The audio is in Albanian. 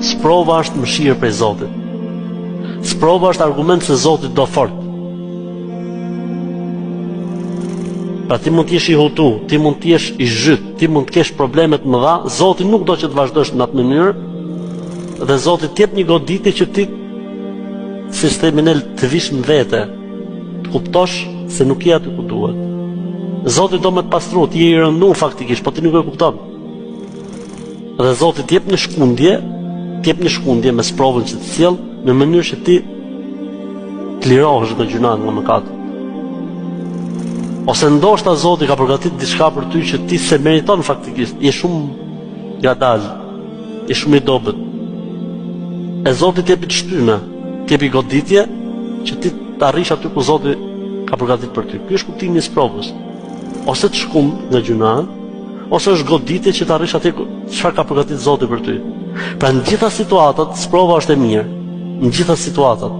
Sprova është mëshirë prej Zotit. Sprova është argument se Zoti do fort. Pra ti mund t'jesh i hutu, ti mund t'jesh i zhyt, ti mund t'kesh problemet më dha, Zoti nuk do që të vazhdosh në atë mënyrë, dhe Zoti t'jep një goditje që ti sistemin e të vish në vete, të kuptosh se nuk je aty ku duhet. Zoti do me të pastru, ti je i rëndu faktikisht, po ti nuk e kupton. Dhe Zoti t'jep një shkundje me sprovën që të sjell, në mënyrë që ti të lirohesh nga gjunat, nga mëkatet. Ose ndoshta Zoti ka përgatitur diçka për ty që ti se meriton faktikisht, je shumë ngadal, je shumë i dobët. E Zoti t'jepi të shtyna, t'jepi goditje që ti të arrish aty ku Zoti ka përgatitur për ty. Ky është kuptimi i sprovës. Ose të shkum nga gjunat, ose është goditje që të arrish aty ku çfarë ka përgatitur Zoti për ty. Pra në gjitha situatat, sprova është e mirë. Në gjitha situatat.